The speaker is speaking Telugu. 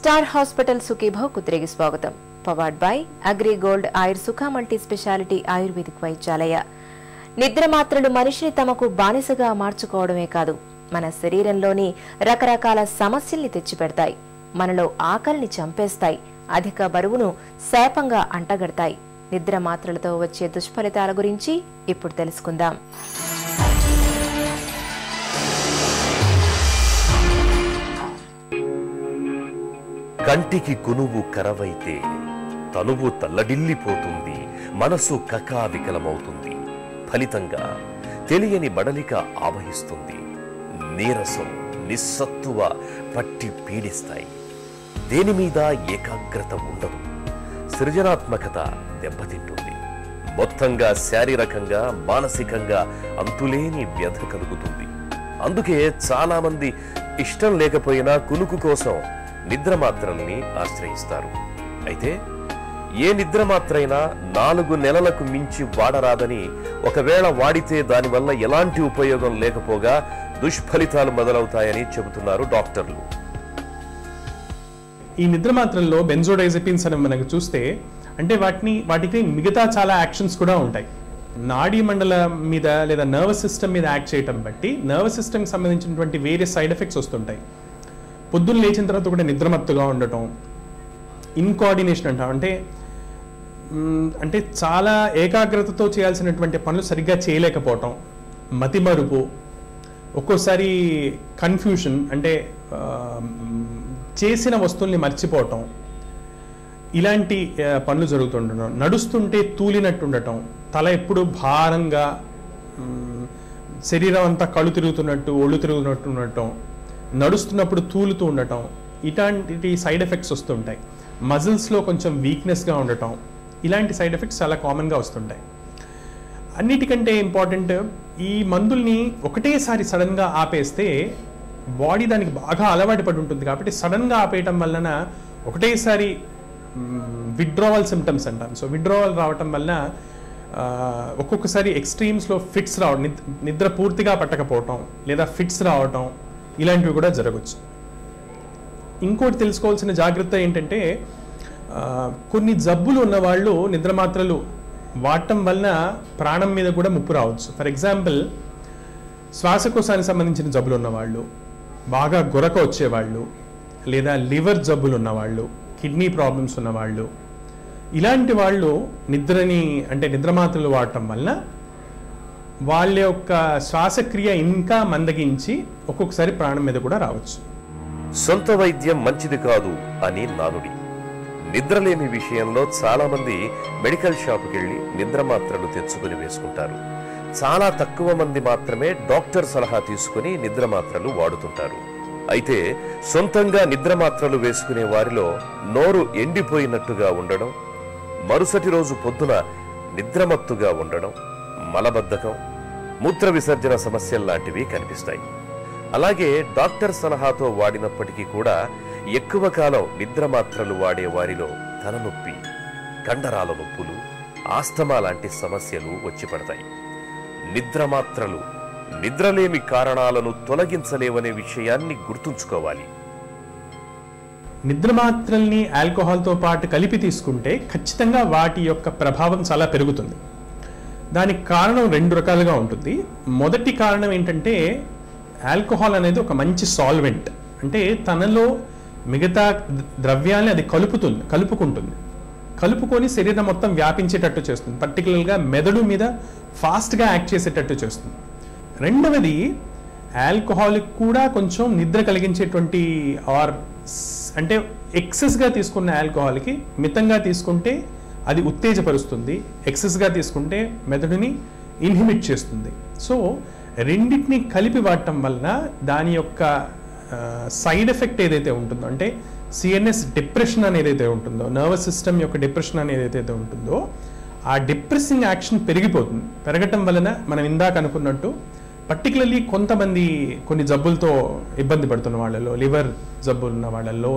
స్టార్ హాస్పిటల్ సుఖీభావ్కు తిరిగి స్వాగతం. పవర్డ్ బై అగ్రిగోల్డ్ ఆయుర్ సుఖ మల్టీ స్పెషాలిటీ ఆయుర్వేదిక్ వైద్యాలయ. నిద్ర మాత్రలు మనిషిని తమకు బానిసగా మార్చుకోవడమే కాదు, మన శరీరంలోని రకరకాల సమస్యల్ని తెచ్చిపెడతాయి. మనలో ఆకలిని చంపేస్తాయి, అధిక బరువును శాపంగా అంటగడతాయి. నిద్ర మాత్రలతో వచ్చే దుష్ఫలితాల గురించి ఇప్పుడు తెలుసుకుందాం. కంటికి కునువు కరవైతే తనువు తల్లడిల్లిపోతుంది, మనసు కకావికలమవుతుంది. ఫలితంగా తెలియని బడలిక ఆవహిస్తుంది. నీరసం, నిస్సత్తువ పట్టి పీడిస్తాయి. దేని మీద ఏకాగ్రత ఉండదు. సృజనాత్మకత దెబ్బతింటుంది. మొత్తంగా శారీరకంగా, మానసికంగా అంతులేని వ్యధ కలుగుతుంది. అందుకే చాలా మంది ఇష్టం లేకపోయినా కునుకు కోసం నిద్ర మాత్రల్ని ఆశ్రయిస్తారు. అయితే ఏ నిద్ర మాత్రైనా 4 నెలలకు మించి వాడరాదని, ఒకవేళ వాడితే దానివల్ల ఎలాంటి ఉపయోగం లేకపోగా దుష్ఫలితాలు మొదలవుతాయని చెబుతున్నారు డాక్టర్లు. ఈ నిద్ర మాత్రల్లో బెంజోడైజెపిన్స్ అని మనకు చూస్తే అంటే వాటికి మిగతా చాలా యాక్షన్స్ కూడా ఉంటాయి. నాడీ మండలం మీద లేదా నర్వస్ సిస్టమ్ మీద యాక్ట్ చేయటం బట్టి నర్వస్ సిస్టమ్కి సంబంధించినటువంటి వేరియస్ సైడ్ ఎఫెక్ట్స్ వస్తుంటాయి. పొద్దున్న లేచిన తర్వాత కూడా నిద్రమత్తుగా ఉండటం, ఇన్కోఆర్డినేషన్ అంటాం, అంటే చాలా ఏకాగ్రతతో చేయాల్సినటువంటి పనులు సరిగ్గా చేయలేకపోవటం, మతిమరుపు, ఒక్కోసారి కన్ఫ్యూషన్, అంటే చేసిన వస్తువుల్ని మర్చిపోవటం, ఇలాంటి పనులు జరుగుతుండటం. నడుస్తుంటే తూలినట్టు ఉండటం, తల ఎప్పుడు భారంగా, శరీరం అంతా కళ్ళు తిరుగుతున్నట్టు, ఒళ్ళు తిరుగుతున్నట్టు ఉండటం, నడుస్తున్నప్పుడు తూలుతూ ఉండటం, ఇలాంటి సైడ్ ఎఫెక్ట్స్ వస్తుంటాయి. మజిల్స్లో కొంచెం వీక్నెస్గా ఉండటం, ఇలాంటి సైడ్ ఎఫెక్ట్స్ చాలా కామన్గా వస్తుంటాయి. అన్నిటికంటే ఇంపార్టెంట్, ఈ మందుల్ని ఒకటేసారి సడన్గా ఆపేస్తే బాడీ దానికి బాగా అలవాటు పడి ఉంటుంది. కాబట్టి సడన్గా ఆపేయటం వలన ఒకటేసారి విత్డ్రావల్ సిమ్టమ్స్ అంటాం. సో విత్డ్రావల్ రావటం వలన ఒక్కొక్కసారి ఎక్స్ట్రీమ్స్లో ఫిట్స్ రావడం, నిద్ర పూర్తిగా పట్టకపోవటం లేదా ఫిట్స్ రావటం, ఇలాంటివి కూడా జరగవచ్చు. ఇంకోటి తెలుసుకోవాల్సిన జాగ్రత్త ఏంటంటే, కొన్ని జబ్బులు ఉన్నవాళ్ళు నిద్ర మాత్రలు వాడటం వలన ప్రాణం మీద కూడా ముప్పు రావచ్చు. ఫర్ ఎగ్జాంపుల్, శ్వాసకోశానికి సంబంధించిన జబ్బులు ఉన్నవాళ్ళు, బాగా గొరక వచ్చేవాళ్ళు, లేదా లివర్ జబ్బులు ఉన్నవాళ్ళు, కిడ్నీ ప్రాబ్లమ్స్ ఉన్నవాళ్ళు, ఇలాంటి వాళ్ళు నిద్ర మాత్రలు వాడటం వలన వాళ్ళ యొక్క శ్వాసక్రియ ఇంకా మందగించి ఒక్కొక్కసారి ప్రాణం మీద కూడా రావచ్చు. సొంత వైద్యం మంచిది కాదు అని నానుడి. నిద్రలేమి విషయంలో చాలా మంది మెడికల్ షాపుకి వెళ్లి నిద్ర మాత్రలు తెచ్చుకుని వేసుకుంటారు. చాలా తక్కువ మంది మాత్రమే డాక్టర్ సలహా తీసుకుని నిద్ర మాత్రలు వాడుతుంటారు. అయితే సొంతంగా నిద్ర మాత్రలు వేసుకునే వారిలో నోరు ఎండిపోయినట్టుగా ఉండడం, మరుసటి రోజు పొద్దున నిద్రమత్తుగా ఉండడం, మలబద్ధకం, మూత్ర విసర్జన సమస్యల్లాంటివి కనిపిస్తాయి. అలాగే డాక్టర్ సలహాతో వాడినప్పటికీ కూడా ఎక్కువ కాలం నిద్ర మాత్రలు వాడే వారిలో తలనొప్పి, కండరాల నొప్పులు, ఆస్తమా లాంటి సమస్యలు వచ్చి పడతాయి. నిద్ర మాత్రలు నిద్రలేమి కారణాలను తొలగించలేవనే విషయాన్ని గుర్తుంచుకోవాలి. నిద్ర మాత్రల్ని ఆల్కహాల్తో పాటు కలిపి తీసుకుంటే ఖచ్చితంగా వాటి యొక్క ప్రభావం చాలా పెరుగుతుంది. దానికి కారణం 2 రకాలుగా ఉంటుంది. మొదటి కారణం ఏంటంటే, ఆల్కహాల్ అనేది ఒక మంచి సాల్వెంట్. అంటే తనలో మిగతా ద్రవ్యాన్ని అది కలుపుకుంటుంది. కలుపుకొని శరీరం మొత్తం వ్యాపించేటట్టు చేస్తుంది. పర్టికులర్గా మెదడు మీద ఫాస్ట్గా యాక్ట్ చేసేటట్టు చేస్తుంది. రెండవది, ఆల్కహాల్కి కూడా కొంచెం నిద్ర కలిగించేటువంటి అంటే ఎక్సెస్గా తీసుకున్న ఆల్కహాల్కి మితంగా తీసుకుంటే అది ఉత్తేజపరుస్తుంది, ఎక్సెస్గా తీసుకుంటే మెదడుని ఇన్హిబిట్ చేస్తుంది. సో రెండింటిని కలిపి వాడటం వలన దాని యొక్క సైడ్ ఎఫెక్ట్ ఏదైతే ఉంటుందో, అంటే సిఎన్ఎస్ డిప్రెషన్ అనేది ఉంటుందో, నర్వస్ సిస్టమ్ యొక్క డిప్రెషన్ అనేది ఏదైతే ఉంటుందో, ఆ డిప్రెసింగ్ యాక్షన్ పెరగటం వలన మనం ఇందాక అనుకున్నట్టు పర్టికులర్లీ కొన్ని జబ్బులతో ఇబ్బంది పడుతున్న వాళ్ళలో, లివర్ జబ్బులు ఉన్న వాళ్ళలో,